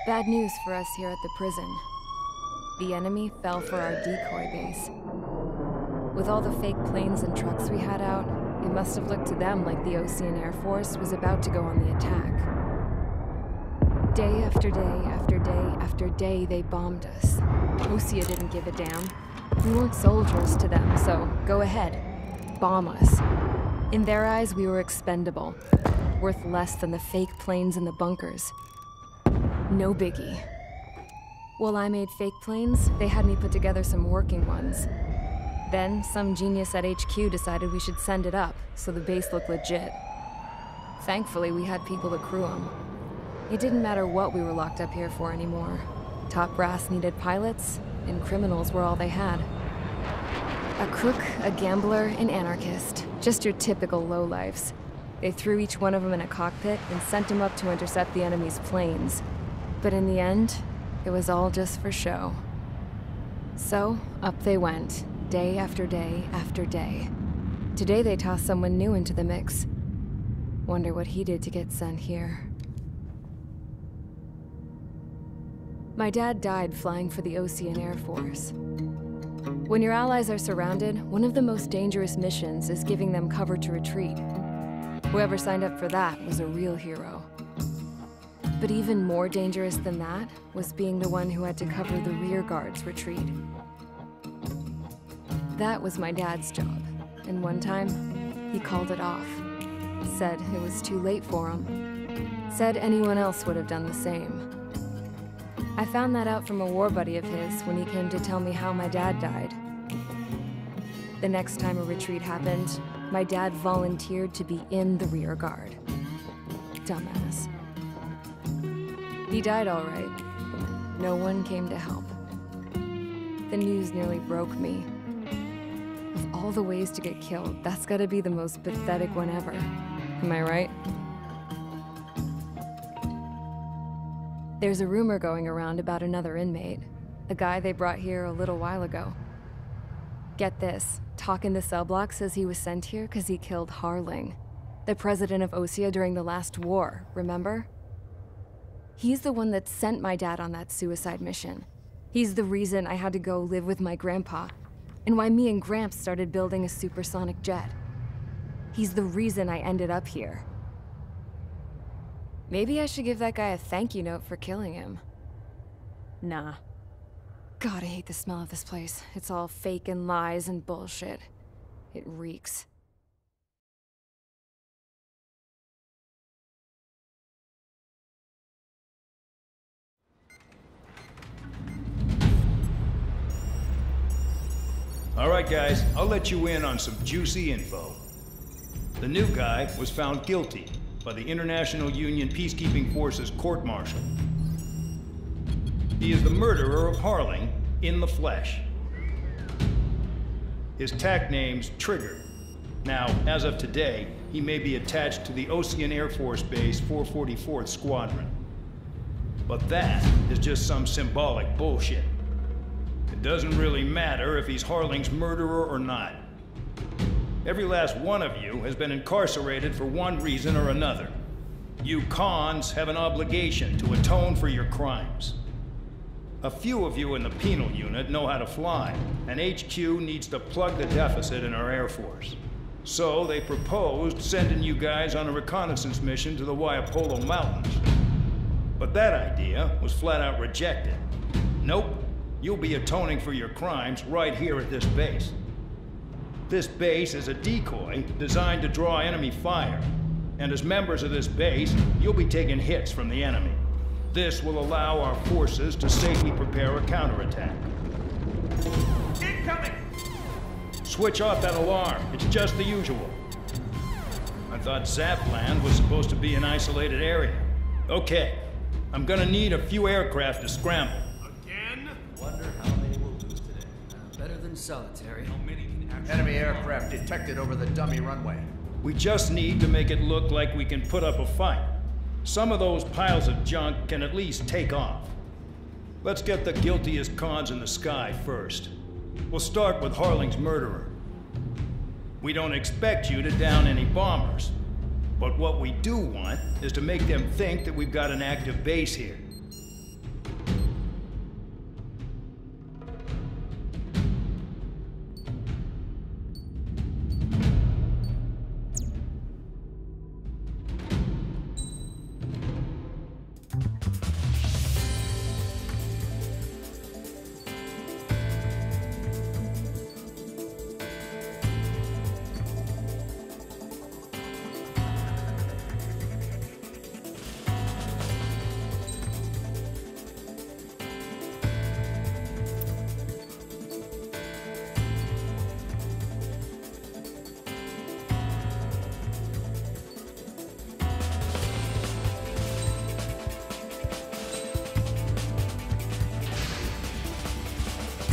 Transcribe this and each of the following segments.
Bad news for us here at the prison. The enemy fell for our decoy base. With all the fake planes and trucks we had out, it must have looked to them like the Osean Air Force was about to go on the attack. Day after day after day after day, they bombed us. Osean didn't give a damn. We weren't soldiers to them, so go ahead. Bomb us. In their eyes, we were expendable. Worth less than the fake planes in the bunkers. No biggie. While I made fake planes, they had me put together some working ones. Then, some genius at HQ decided we should send it up, so the base looked legit. Thankfully, we had people to crew them. It didn't matter what we were locked up here for anymore. Top brass needed pilots, and criminals were all they had. A crook, a gambler, an anarchist. Just your typical lowlifes. They threw each one of them in a cockpit and sent them up to intercept the enemy's planes. But in the end, it was all just for show. So, up they went, day after day after day. Today they tossed someone new into the mix. Wonder what he did to get sent here. My dad died flying for the Osean Air Force. When your allies are surrounded, one of the most dangerous missions is giving them cover to retreat. Whoever signed up for that was a real hero. But even more dangerous than that was being the one who had to cover the rear guard's retreat. That was my dad's job, and one time, he called it off. Said it was too late for him. Said anyone else would have done the same. I found that out from a war buddy of his when he came to tell me how my dad died. The next time a retreat happened, my dad volunteered to be in the rear guard. Dumbass. He died all right. No one came to help. The news nearly broke me. Of all the ways to get killed, that's gotta be the most pathetic one ever. Am I right? There's a rumor going around about another inmate. A guy they brought here a little while ago. Get this, talk in the cell block says he was sent here because he killed Harling, the president of Osean during the last war, remember? He's the one that sent my dad on that suicide mission. He's the reason I had to go live with my grandpa, and why me and Gramps started building a supersonic jet. He's the reason I ended up here. Maybe I should give that guy a thank you note for killing him. Nah. God, I hate the smell of this place. It's all fake and lies and bullshit. It reeks. All right, guys, I'll let you in on some juicy info. The new guy was found guilty by the International Union Peacekeeping Forces court-martial. He is the murderer of Harling in the flesh. His TAC name's Trigger. Now, as of today, he may be attached to the Osean Air Force Base 444th Squadron. But that is just some symbolic bullshit. It doesn't really matter if he's Harling's murderer or not. Every last one of you has been incarcerated for one reason or another. You cons have an obligation to atone for your crimes. A few of you in the penal unit know how to fly, and HQ needs to plug the deficit in our Air Force. So they proposed sending you guys on a reconnaissance mission to the Waiapolo Mountains. But that idea was flat out rejected. Nope. You'll be atoning for your crimes right here at this base. This base is a decoy designed to draw enemy fire. And as members of this base, you'll be taking hits from the enemy. This will allow our forces to safely prepare a counterattack. Incoming! Switch off that alarm. It's just the usual. I thought Zapland was supposed to be an isolated area. Okay. I'm gonna need a few aircraft to scramble. Wonder how many we'll lose today. Better than solitary. How many can actually... Enemy aircraft detected over the dummy runway. We just need to make it look like we can put up a fight. Some of those piles of junk can at least take off. Let's get the guiltiest cons in the sky first. We'll start with Harling's murderer. We don't expect you to down any bombers. But what we do want is to make them think that we've got an active base here.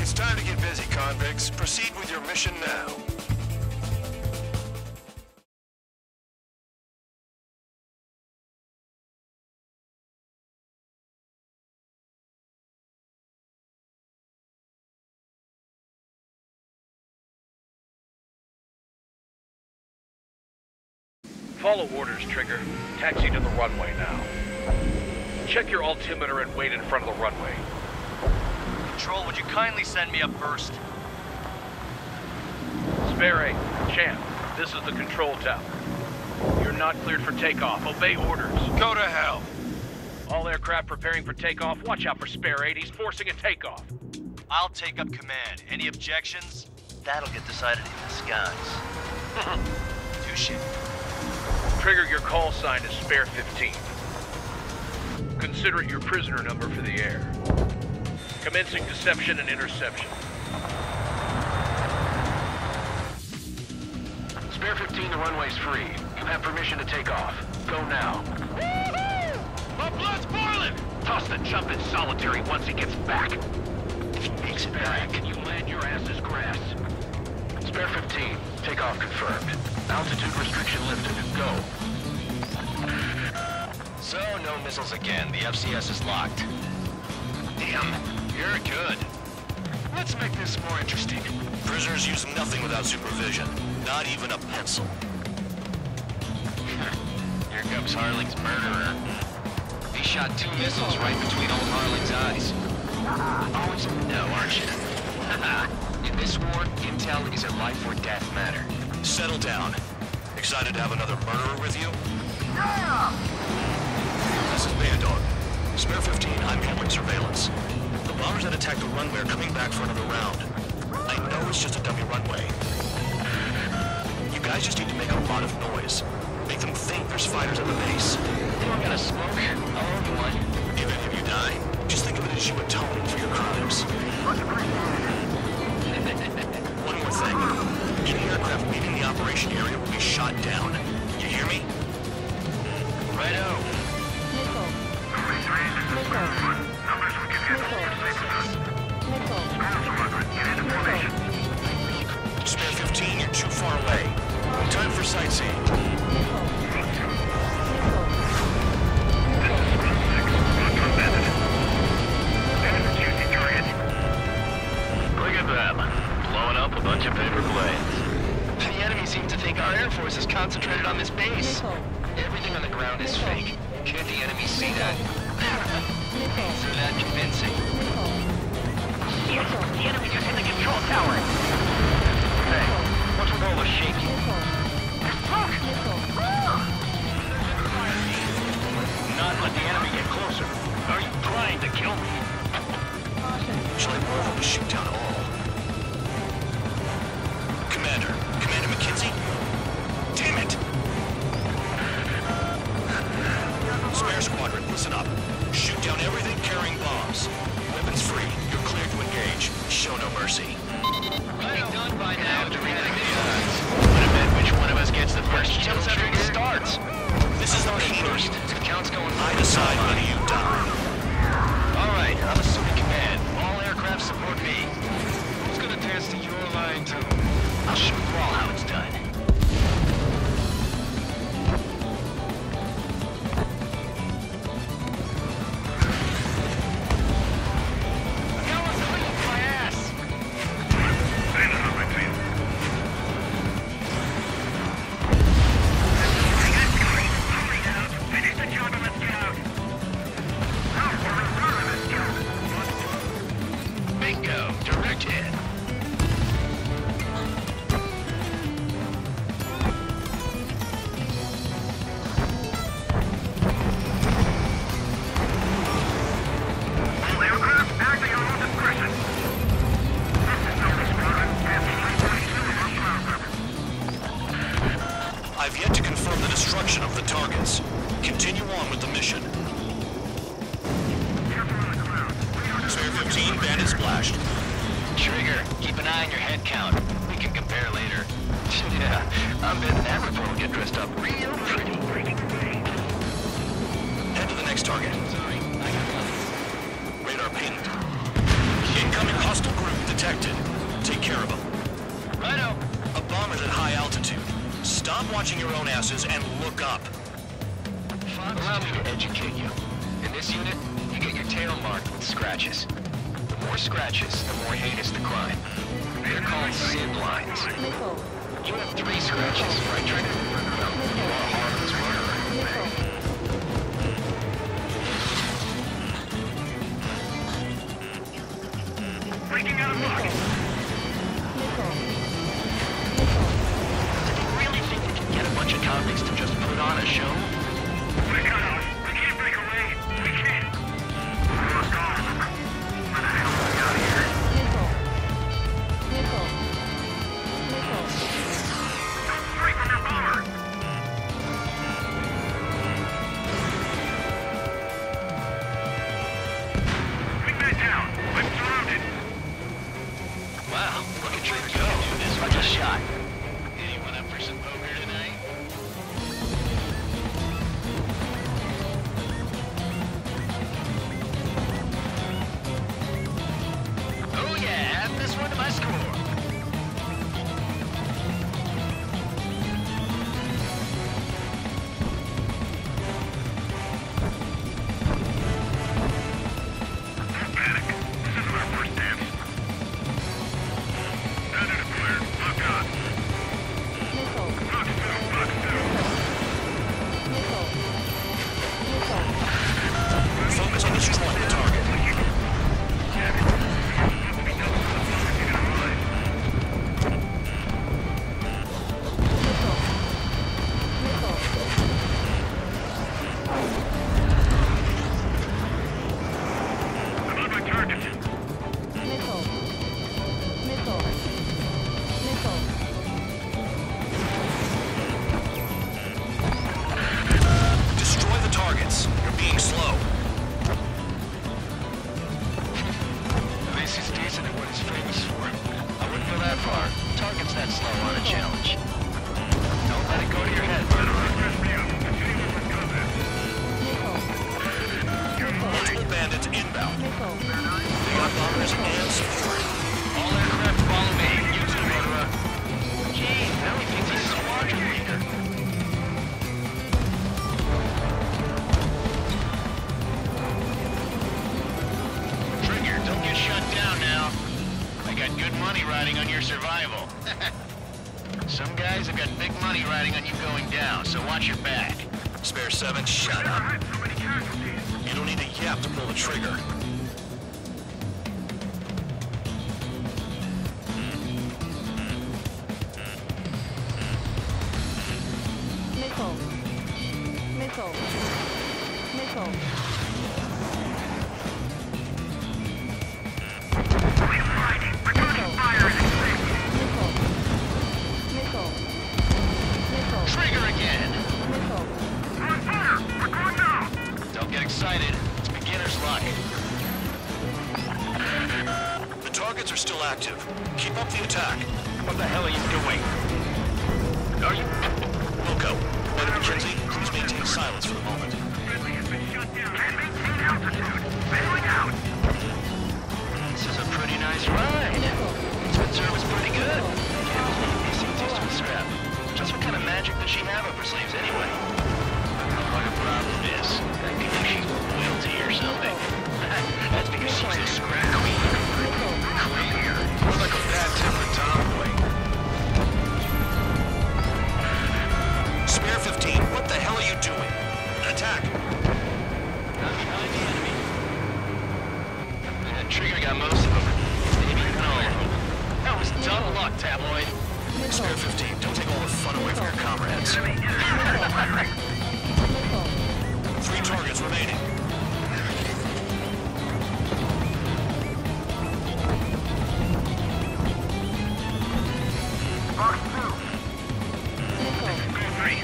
It's time to get busy, convicts. Proceed with your mission now. Follow orders, Trigger. Taxi to the runway now. Check your altimeter and wait in front of the runway. Control, would you kindly send me up first? Spare 8, Champ, this is the control tower. You're not cleared for takeoff. Obey orders. Go to hell. All aircraft preparing for takeoff. Watch out for Spare 8. He's forcing a takeoff. I'll take up command. Any objections? That'll get decided in the skies. Touche. Trigger, your call sign is Spare 15. Consider it your prisoner number for the air. Commencing deception and interception. Spare 15, the runway's free. You have permission to take off. Go now. My blood's boiling! Toss the chump in solitary once he gets back. If he makes it back, you land your ass as grass. Spare 15, takeoff confirmed. Altitude restriction lifted. Go. So, no missiles again. The FCS is locked. Damn, you're good. Let's make this more interesting. Prisoners use nothing without supervision. Not even a pencil. Here comes Harling's murderer. He shot 2 missiles right between old Harling's eyes. Always in the know, aren't you? In this war, intel is a life or death matter. Settle down. Excited to have another murderer with you? This is Bandog. Spare 15, I'm handling surveillance. The bombers that attacked the runway are coming back for another round. I know it's just a dummy runway. You guys just need to make a lot of noise. Make them think there's fighters at the base. You don't gotta smoke. I'll own one. If any of you die, just think of it as you atone for your crimes. One more thing. Any aircraft leaving the operation area will be shot down. You hear me? Righto. Spare 15, you're too far away. Time for sightseeing. Look at them. Blowing up a bunch of paper planes. The enemy seems to think our Air Force is concentrated on this base. Everything on the ground is fake. Can't the enemy see that? So that convincing. The enemy just hit the control tower. Hey, what's with all the shaking? There's smoke! Not let the enemy get closer. Are you trying to kill me? Shall I move to shoot down all? Commander McKenzie? Damn it! Spare Squadron, listen up. Shoot down everything carrying bombs. Weapons free. You're cleared to engage. Show no mercy. Be done by now. Would have been which I've yet to confirm the destruction of the targets. Continue on with the mission. Spare 15, bandit splashed. Trigger, keep an eye on your head count. We can compare later. Yeah, I'm betting that report will get dressed up real pretty. Head to the next target. Sorry, I got nothing. Radar pinged. Incoming hostile group detected. Take care of them. Righto. A bomber's at high altitude. Stop watching your own asses and look up. Allow me to educate you. In this unit, you get your tail marked with scratches. The more scratches, the more heinous the crime. They're called sin lines. You have 3 scratches, right, Trigger? Well, you are a harmless murderer. Breaking out of pocket. Do you really think we can get a bunch of convicts to just put on a show? We're cut off. We can't break away. We can't. We're gone. Where the hell are we out of here? Don't break from your bomber. Wingman down. I'm surrounded. Wow, look at Trigger go. What a shot. Anyone up for some poker tonight? Oh yeah, add this one to my score. Don't panic. This isn't our first dance. Bandit is clear. Lock on. Lock still. Lock still. Focus on destroying the target. I'm on my target. Destroy the targets. You're being slow. This is decent at what he's famous for. I wouldn't go that far. Target's that slow on a challenge. Don't let it go to your head, murderer. Multiple bandits inbound. They got bombers and support. All aircraft follow me. You too, murderer. Gee, now he thinks he's squadron leader. Trigger, don't get shut down now. I got good money riding on your survival. Some guys have got big money riding on you going down, so watch your back. Spare 7, shut up. You don't need a yap to pull the trigger. Trigger again! On fire! We're going now! Don't get excited. It's beginner's luck. The targets are still active. Keep up the attack. What the hell are you doing? Are you... Wilco, Lieutenant McKenzie, please maintain silence for the moment. Friendly has been shut down. And maintain altitude. Bailing out! This is a pretty nice ride. It's been service pretty good. Can't believe these things used to be scrap. Just what kind of magic does she have up her sleeves anyway? What her problem is, I think she's royalty or something. That's because she's the scrap queen. Queen? More like a bad-tempered tomboy. Spare 15, what the hell are you doing? Attack! Not behind the enemy. That Trigger got most of them. Maybe even all of them. That was dumb luck, tabloid. Spare 15, don't take all the fun away from your comrades. 3 targets remaining. Box 2. Go 3.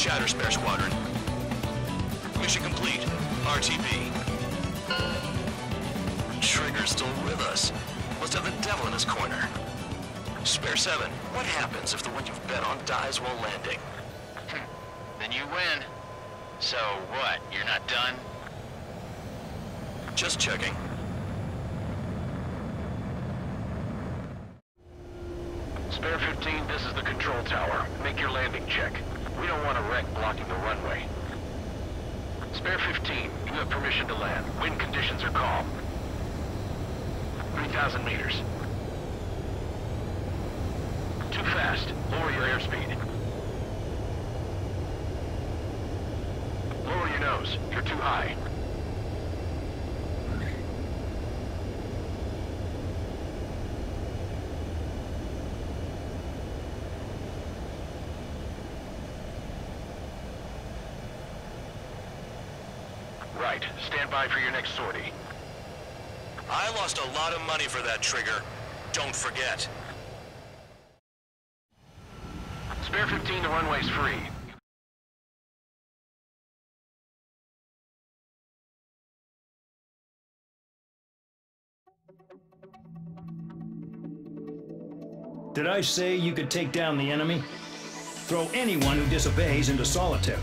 chatter, Spare Squadron. Mission complete. RTB. Trigger's still with us. Must have the devil in his corner. Spare 7, what happens if the one you've bet on dies while landing? Then you win. So what, you're not done? Just checking. Spare 15, this is the control tower. Make your landing check. We don't want a wreck blocking the runway. Spare 15, you have permission to land. Wind conditions are calm. 3,000 meters. Too fast. Lower your airspeed. Lower your nose. You're too high. Right. Stand by for your next sortie. I lost a lot of money for that trigger. Don't forget. Spare 15, the runway's free. Did I say you could take down the enemy? Throw anyone who disobeys into solitary.